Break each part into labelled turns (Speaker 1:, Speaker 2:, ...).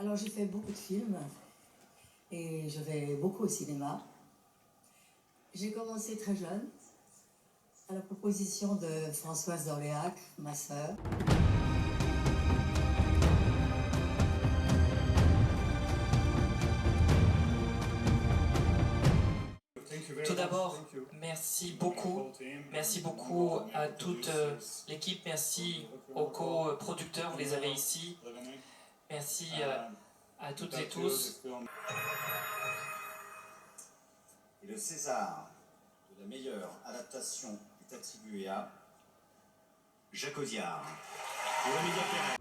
Speaker 1: Alors j'ai fait beaucoup de films et je vais beaucoup au cinéma. J'ai commencé très jeune, à la proposition de Françoise d'Orléac, ma sœur.
Speaker 2: Tout d'abord, merci beaucoup à toute l'équipe, merci aux co-producteurs, vous les avez ici, merci à toutes et tous.
Speaker 3: Et le César de la meilleure adaptation est attribué à Jacques Audiard. Pour Emilia Pérez.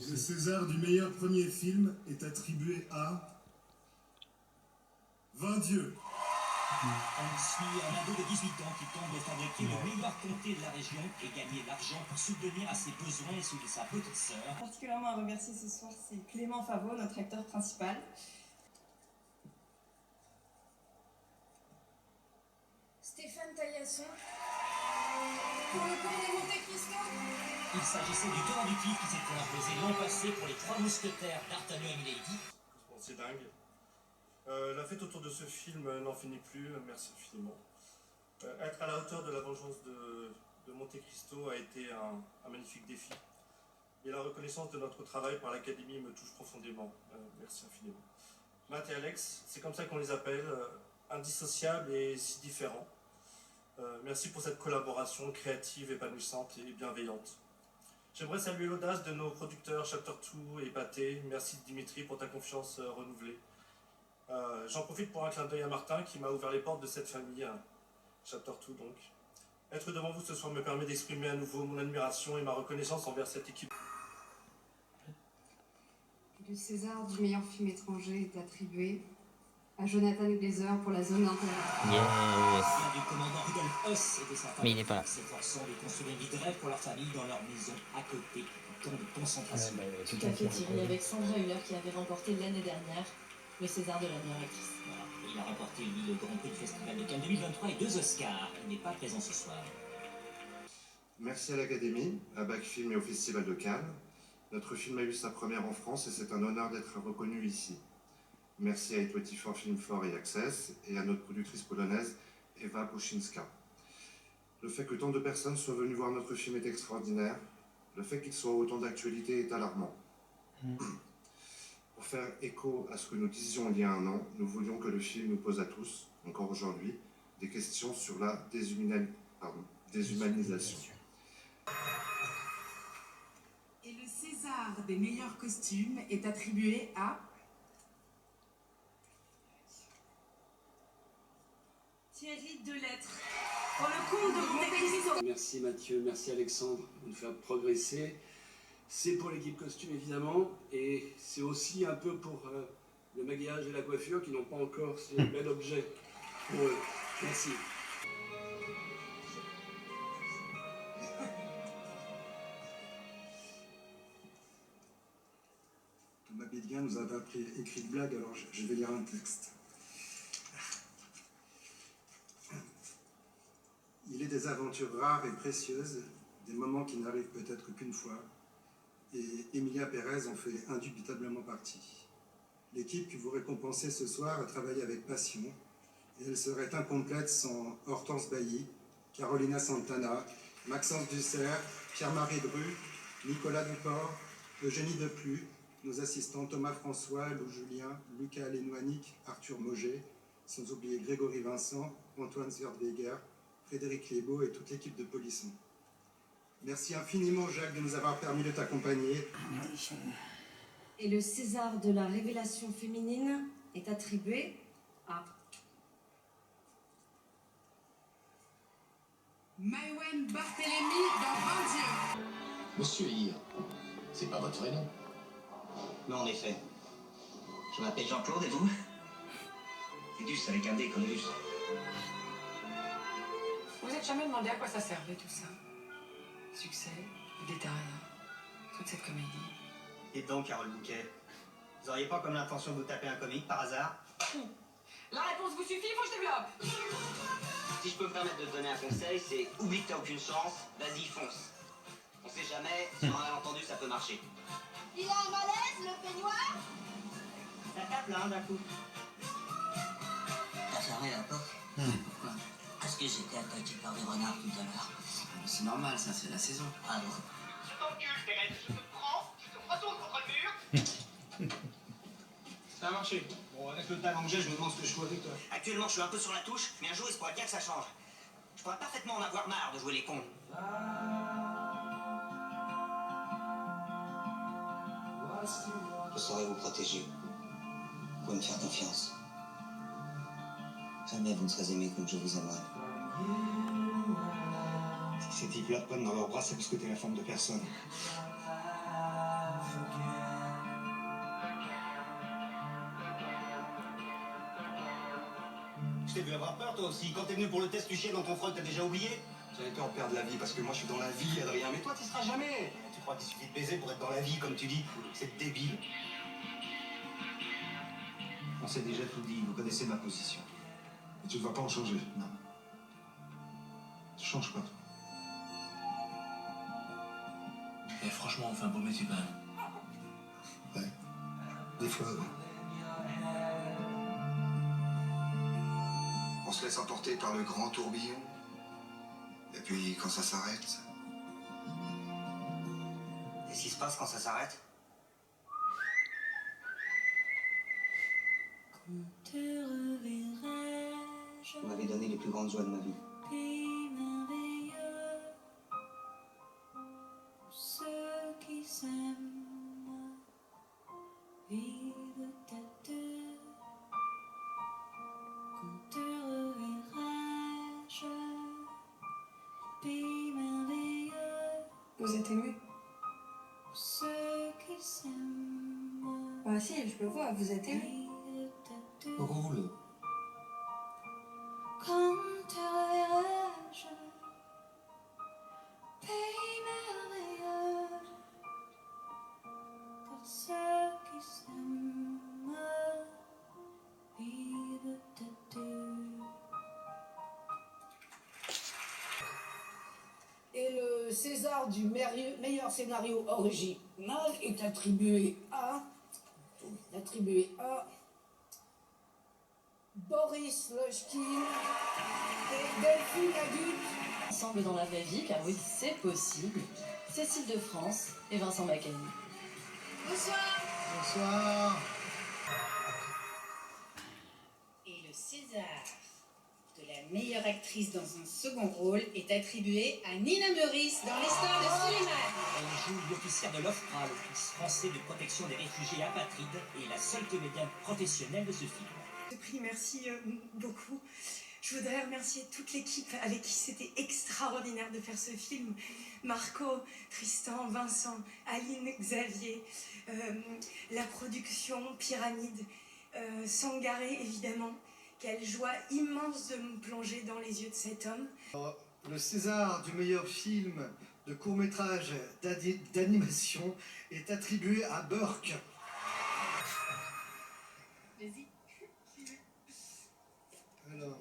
Speaker 4: Le César du meilleur premier film est attribué à 20 Dieu.
Speaker 5: On suit un ado de 18 ans qui tente de fabriquer le meilleur comté de la région et gagner de l'argent pour subvenir à ses besoins et ceux de sa petite sœur.
Speaker 6: Particulièrement à remercier ce soir, c'est Clément Favreau, notre acteur principal.
Speaker 7: Stéphane Taillasson. Pour le comte de Monte Cristo.
Speaker 5: Il s'agissait du tenant du titre qui s'était imposé l'an passé pour les 3 mousquetaires d'Artagnan et Milady.
Speaker 8: Bon, c'est dingue. La fête autour de ce film n'en finit plus, merci infiniment. Être à la hauteur de la vengeance de Monte Cristo a été un magnifique défi. Et la reconnaissance de notre travail par l'Académie me touche profondément. Merci infiniment. Matt et Alex, c'est comme ça qu'on les appelle, indissociables et si différents. Merci pour cette collaboration créative, épanouissante et bienveillante. J'aimerais saluer l'audace de nos producteurs Chapter 2 et Pathé. Merci Dimitri pour ta confiance renouvelée. J'en profite pour un clin d'œil à Martin qui m'a ouvert les portes de cette famille, Chapter 2 donc. Être devant vous ce soir me permet d'exprimer à nouveau mon admiration et ma reconnaissance envers cette équipe.
Speaker 9: Le César du meilleur film étranger est attribué à Jonathan Glazer pour La Zone d'Intérêt.
Speaker 5: Yes. Du commandant Rudolf Höss et de sa
Speaker 10: Mais il n'est pas là.
Speaker 5: s'efforçant de construire une vie de rêve pour leur famille dans leur maison à côté du camp de concentration.
Speaker 1: Tout à fait, Thierry, avec Sandra Hüller qui avait remporté l'année dernière le César de la meilleure actrice.
Speaker 5: Voilà. Il a remporté lui le Grand Prix du Festival de Cannes 2023 et 2 Oscars. Il n'est pas présent ce soir.
Speaker 11: Merci à l'Académie, à Backfilm et au Festival de Cannes. Notre film a eu sa première en France et c'est un honneur d'être reconnu ici. Merci à A24 Film 4 et Access et à notre productrice polonaise Eva Puszynska. Le fait que tant de personnes soient venues voir notre film est extraordinaire. Le fait qu'il soit autant d'actualité est alarmant. Pour faire écho à ce que nous disions il y a un an, nous voulions que le film nous pose à tous, encore aujourd'hui, des questions sur la déshumanisation.
Speaker 6: Et le César des meilleurs costumes est attribué à Thierry Delettre pour le comte de Monte Cristo.
Speaker 12: Merci Mathieu, merci Alexandre de nous faire progresser. C'est pour l'équipe costume évidemment, et c'est aussi un peu pour le maquillage et la coiffure qui n'ont pas encore ce bel objet pour eux. Merci.
Speaker 4: Thomas Bédguin nous a écrit de blague, alors je vais lire un texte. Il est des aventures rares et précieuses, des moments qui n'arrivent peut-être qu'une fois, et Emilia Pérez en fait indubitablement partie. L'équipe que vous récompensez ce soir a travaillé avec passion, et elle serait incomplète sans Hortense Bailly, Carolina Santana, Maxence Dussert, Pierre-Marie Dru, Nicolas Duport, Eugénie Deplu, nos assistants Thomas François, Lou Julien, Lucas Lenouanic, Arthur Mauger, sans oublier Grégory Vincent, Antoine Sverdweger, Frédéric Liébaud et toute l'équipe de Polisson. Merci infiniment Jacques de nous avoir permis de t'accompagner.
Speaker 1: Et le César de la révélation féminine est attribué à
Speaker 6: Maïwen Barthélémy dans 20 Dieu.
Speaker 3: Monsieur Hir, c'est pas votre vrai nom.
Speaker 5: Non, en effet. Je m'appelle Jean-Claude et vous? Fidus avec un D comme Luce.
Speaker 6: Vous êtes jamais demandé à quoi ça servait tout ça? Succès, végétarien, toute cette comédie.
Speaker 5: Et donc, Carole Bouquet, vous auriez pas comme l'intention de vous taper un comique par hasard?
Speaker 6: La réponse vous suffit, faut que je développe.
Speaker 10: si je peux me permettre de te donner un conseil, c'est oublie que t'as aucune chance, vas-y, fonce. On sait jamais, sur un malentendu, ça peut marcher.
Speaker 7: Il a un malaise, le peignoir?
Speaker 10: Ça tape là, d'un coup.
Speaker 13: T'as fermé la porte? Pourquoi? Parce que j'étais attaqué par des renards tout à l'heure.
Speaker 10: C'est normal, ça, c'est la saison.
Speaker 13: Ah bon?
Speaker 10: Je t'encule, Thérèse, je te prends, je te retourne contre le mur.
Speaker 5: Ça a marché. Bon, avec le talent que j'ai, je me demande ce que je joue avec toi.
Speaker 10: Actuellement, je suis un peu sur la touche, mais un jour, il se pourrait bien que ça change. Je pourrais parfaitement en avoir marre de jouer les cons.
Speaker 13: Je saurai vous protéger. Vous pouvez me faire confiance. Jamais vous ne serez aimé comme je vous aimerai.
Speaker 5: Si ces types-là te prennent dans leurs bras, c'est parce que t'es la femme de personne.
Speaker 3: Je t'ai vu avoir peur toi aussi. Quand t'es venu pour le test, tu chiais dans ton froc, t'as déjà oublié?
Speaker 5: J'avais peur de perdre la vie parce que moi je suis dans la vie, Adrien. Mais toi, t'y seras jamais.
Speaker 3: Tu crois qu'il suffit de baiser pour être dans la vie, comme tu dis? C'est débile.
Speaker 5: On s'est déjà tout dit, vous connaissez ma position.
Speaker 4: Et tu ne vas pas en changer?
Speaker 5: Non.
Speaker 4: Tu changes pas.
Speaker 5: Et franchement, on fait un beau métier quand même.
Speaker 4: Ouais. Des fois, ouais.
Speaker 11: On se laisse emporter par le grand tourbillon. Et puis, quand ça s'arrête...
Speaker 10: Qu'est-ce qui se passe quand ça s'arrête?
Speaker 13: Vous m'avez donné les plus grandes joies de ma vie.
Speaker 14: Ceux qui s'aiment vivent à deux. Quand te reverrai-je, pays merveilleux.
Speaker 6: Vous êtes ému?
Speaker 14: Ceux qui s'aiment.
Speaker 6: Ah si, je le vois, vous êtes ému.
Speaker 13: Roule.
Speaker 14: Quand te reverrai-je, pays merveilleux, car ceux qui s'aiment vivent à deux.
Speaker 15: Et le César du meilleur scénario original est attribué à Boris Lojkin et Delphine Agut.
Speaker 16: Ensemble dans la vraie vie, car oui, c'est possible. Cécile de France et Vincent Macani.
Speaker 7: Bonsoir.
Speaker 15: Bonsoir.
Speaker 17: Et le César de la meilleure actrice dans un second rôle est attribué à Nina Meurice dans l'histoire de Suleiman.
Speaker 5: Elle joue l'officière de l'OFPRA, l'Office français de protection des réfugiés apatrides, et est la seule comédienne professionnelle de ce film.
Speaker 18: Ce prix, merci beaucoup. Je voudrais remercier toute l'équipe avec qui c'était extraordinaire de faire ce film. Marco, Tristan, Vincent, Aline, Xavier, la production, Pyramide, Sangaré évidemment. Quelle joie immense de me plonger dans les yeux de cet homme.
Speaker 19: Le César du meilleur film de court-métrage d'animation est attribué à Burke.
Speaker 17: Vas-y.
Speaker 19: Alors,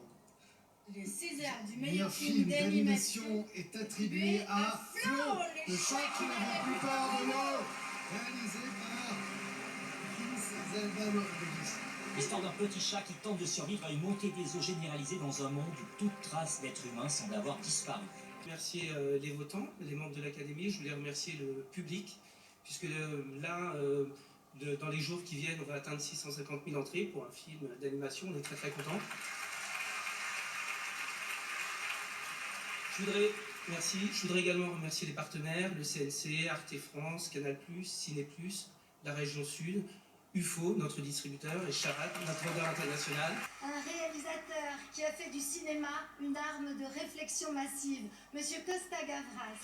Speaker 17: le César du
Speaker 19: meilleur film d'animation est attribué à Flo, le chat qui n'avait plus peur de l'eau, réalisé par Prince Zelda Rodriguez.
Speaker 5: L'histoire d'un petit chat qui tente de survivre à une montée des eaux généralisée dans un monde où toute trace d'être humain semble avoir disparu.
Speaker 20: Remercier les votants, les membres de l'Académie, je voulais remercier le public, puisque là, dans les jours qui viennent, on va atteindre 650 000 entrées pour un film d'animation, on est très très contents. Je voudrais également remercier les partenaires, le CNC, Arte France, Canal+, Ciné+, la région Sud, UFO, notre distributeur, et Charat, notre vendeur international.
Speaker 7: Un réalisateur qui a fait du cinéma une arme de réflexion massive, Monsieur Costa Gavras.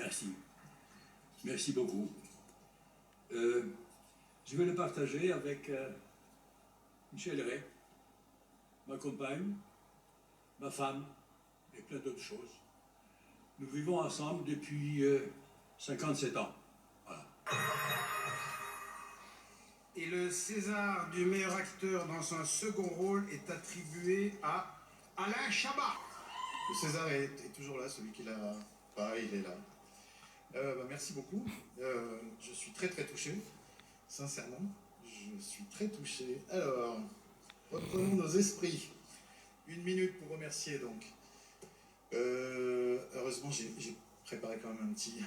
Speaker 21: Merci. Merci beaucoup. Je vais le partager avec Michel Ray, ma compagne, ma femme et plein d'autres choses. Nous vivons ensemble depuis 57 ans. Voilà.
Speaker 19: Et le César du meilleur acteur dans un second rôle est attribué à Alain Chabat.
Speaker 22: Le César est toujours là, celui qui l'a. Pareil, il est là. Merci beaucoup. Je suis très touché. Sincèrement, je suis très touché. Alors, reprenons nos esprits. 1 minute pour remercier donc. Heureusement, j'ai préparé quand même un petit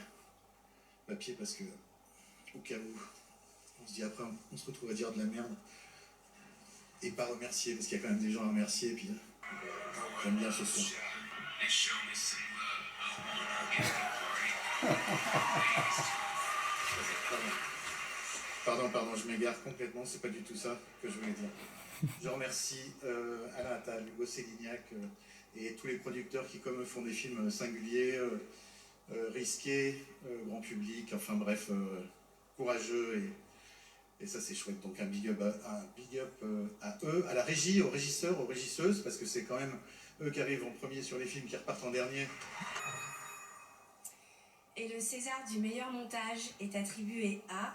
Speaker 22: papier parce que, au cas où, on se dit après, on se retrouve à dire de la merde et pas remercier parce qu'il y a quand même des gens à remercier. Et puis, j'aime bien ce son. Pardon, je m'égare complètement, c'est pas du tout ça que je voulais dire. Je remercie Alain Attal, Hugo Sélignac et tous les producteurs qui, comme eux, font des films singuliers, risqués, grand public, enfin bref, courageux et ça c'est chouette. Donc un big up à eux, à la régie, aux régisseurs, aux régisseuses, parce que c'est quand même eux qui arrivent en premier sur les films, qui repartent en dernier.
Speaker 18: Et le César du meilleur montage est attribué à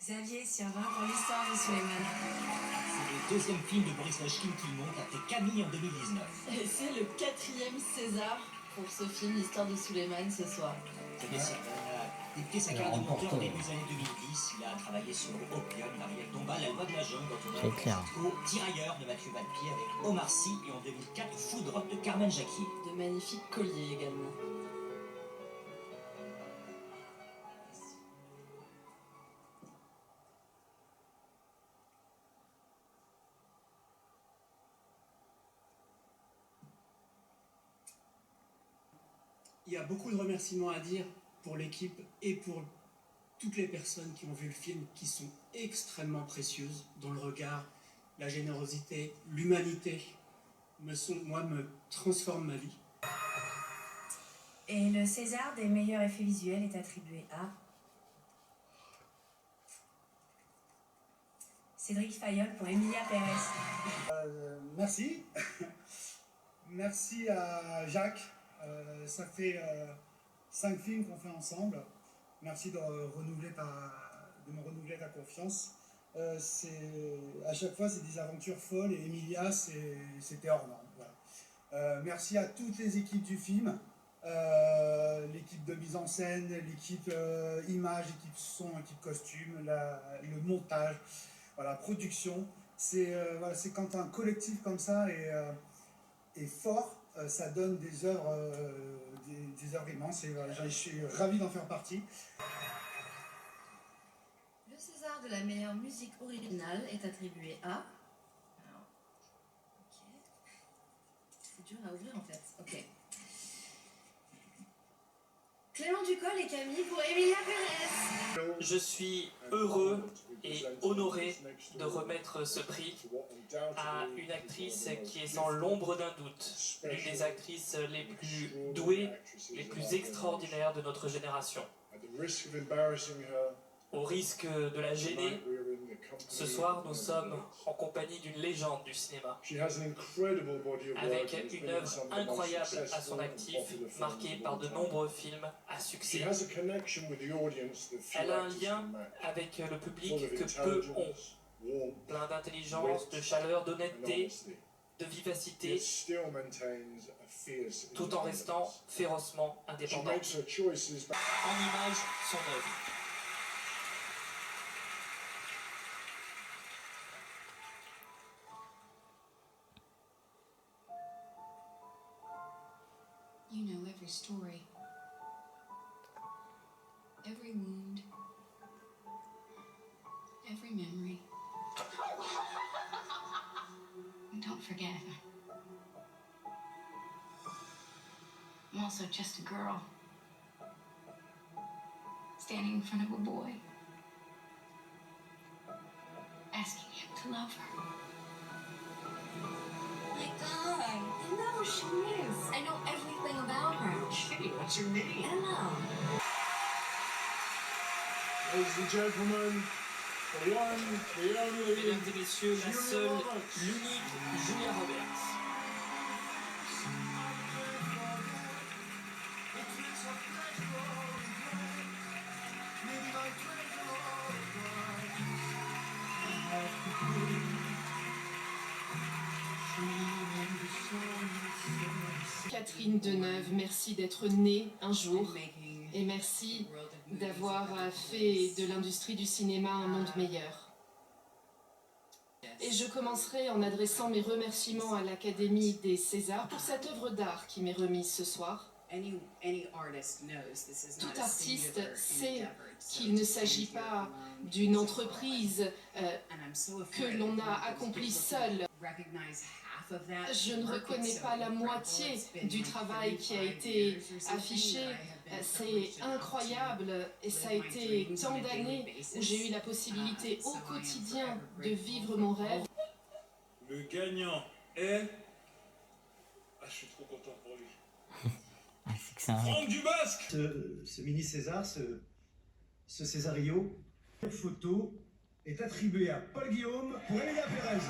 Speaker 18: Xavier Sirvin pour l'histoire de Suleiman.
Speaker 5: C'est le 2e film de Boris Lachkin qui monte après Camille en 2019.
Speaker 16: Et c'est le 4e César pour ce film, l'histoire de Suleiman, ce soir.
Speaker 5: Xavier Sirvin a débuté sa carrière de monteur début des années 2010. Il a travaillé sur Opium, Marielle Tomba, La Loi de la Jungle, dont on a
Speaker 23: clair.
Speaker 5: Tirailleurs de Mathieu Valpier avec Omar Sy et en 2004 Foudre de Carmen Jacquier.
Speaker 16: De magnifiques colliers également.
Speaker 20: Il y a beaucoup de remerciements à dire pour l'équipe et pour toutes les personnes qui ont vu le film, qui sont extrêmement précieuses, dont le regard, la générosité, l'humanité me transforment ma vie.
Speaker 18: Et le César des meilleurs effets visuels est attribué à Cédric Fayol pour Emilia Pérez.
Speaker 24: Merci. Merci à Jacques. Ça fait 5 films qu'on fait ensemble. Merci de me renouveler ta confiance. À chaque fois, c'est des aventures folles et Emilia, c'était hors norme. Voilà. Merci à toutes les équipes du film, l'équipe de mise en scène, l'équipe image, l'équipe son, l'équipe costume, le montage, voilà, production. C'est quand un collectif comme ça est fort, ça donne des œuvres immenses et je suis ravi d'en faire partie.
Speaker 16: Le César de la meilleure musique originale est attribué à... Alors, ok. C'est dur à ouvrir en fait. Ok.
Speaker 18: Clément Ducol et Camille pour Emilia Pérez.
Speaker 2: Je suis heureux et honoré de remettre ce prix à une actrice qui est sans l'ombre d'un doute l'une des actrices les plus douées, les plus extraordinaires de notre génération. Au risque de la gêner, ce soir nous sommes en compagnie d'une légende du cinéma, avec une œuvre incroyable à son actif, marquée par de nombreux films à succès. Elle a un lien avec le public que peu ont, plein d'intelligence, de chaleur, d'honnêteté, de vivacité, tout en restant férocement indépendante. En image, son œuvre.
Speaker 14: You know every story, every wound, every memory. And don't forget, I'm also just a girl, standing in front of a boy, asking him to love her.
Speaker 18: My God, I know she is.
Speaker 14: I know every
Speaker 5: What's your name?
Speaker 6: Emma.
Speaker 22: Ladies and gentlemen, the one, the only,
Speaker 2: Mesdames et messieurs, la
Speaker 22: Julia
Speaker 2: seule,
Speaker 22: Roberts.
Speaker 2: l'unique Julia Roberts.
Speaker 6: Catherine Deneuve, merci d'être née un jour et merci d'avoir fait de l'industrie du cinéma un monde meilleur. Et je commencerai en adressant mes remerciements à l'Académie des Césars pour cette œuvre d'art qui m'est remise ce soir. Tout artiste sait qu'il ne s'agit pas d'une entreprise que l'on a accomplie seul. Je ne reconnais pas la moitié du travail qui a été affiché. C'est incroyable et ça a été tant d'années où j'ai eu la possibilité au quotidien de vivre mon rêve.
Speaker 21: Le gagnant est... Ah, je suis trop content pour lui.
Speaker 8: C'est que c'est un...
Speaker 21: Franck Dubosc.
Speaker 9: Ce mini-César, ce Césario, photo, est attribué à Paul Guillaume pour Emilia Pérez.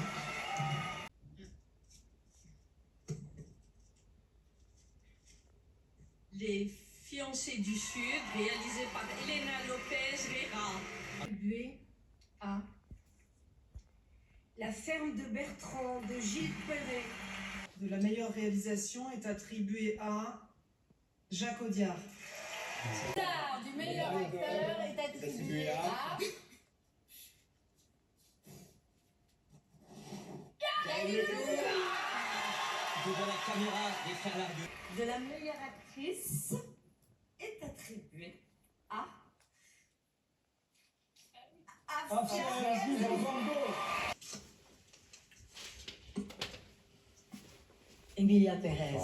Speaker 12: Les fiancés du Sud, réalisé par Elena Lopez Vera.
Speaker 18: Attribué à La ferme de Bertrand de Gilles Perret.
Speaker 23: De la meilleure réalisation est attribuée à Jacques Audiard.
Speaker 7: Star du meilleur acteur est attribué à
Speaker 5: Devant la caméra des frères Larieux.
Speaker 7: De la meilleure actrice est attribuée à Emilia Pérez.